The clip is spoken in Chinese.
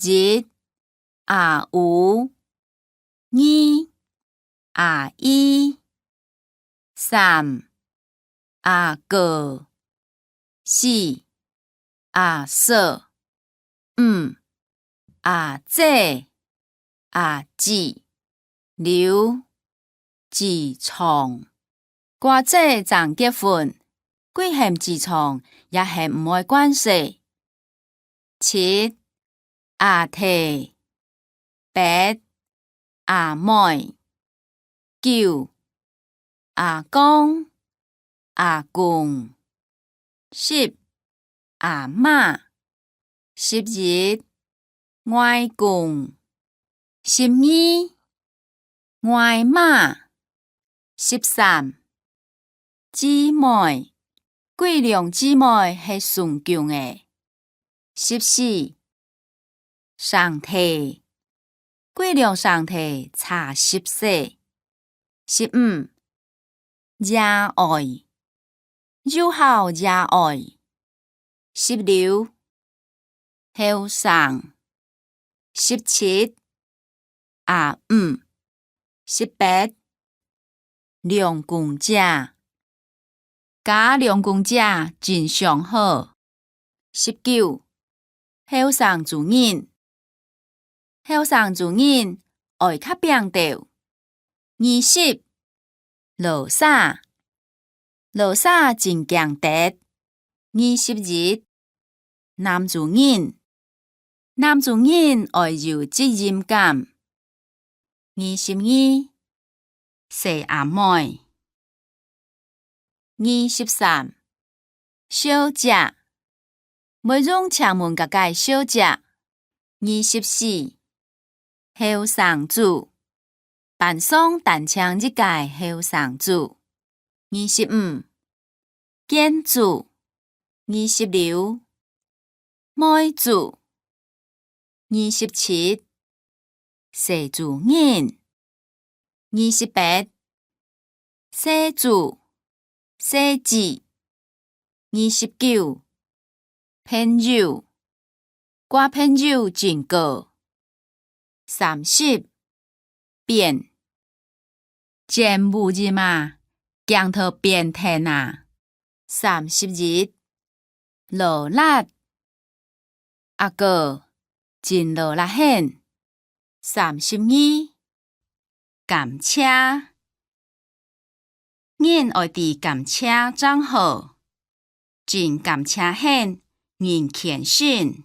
日啊有，二啊一，三啊个，四啊说，五啊这啊字，六痔疮。歌者暂结婚，几项痔疮也系唔爱关系。七啊摕，八啊妹，九啊公啊公，十啊妈，十一外公，十二外妈，十三姊妹，贵良姊妹系顺强的。十四上体，贵良上体差10岁。十五热爱，友好热爱。十六后生。十七阿五。十八良公者，假良公者真上好。十九后生自人，后生自人爱较平调。20落衫，落衫真强直。21男自人，男自人爱有责任感。22细阿妹。23小姐，每种请问甲介小姐。24后生子，扮爽但枪一届后生子。25建子。26妹子。27细自人。28细子细子。29朋友，我朋友真高。30变，真无日嘛，强到变天啊。31落力，阿哥真落力很。32感车，人爱伫感车长好，真感车很，人谦逊。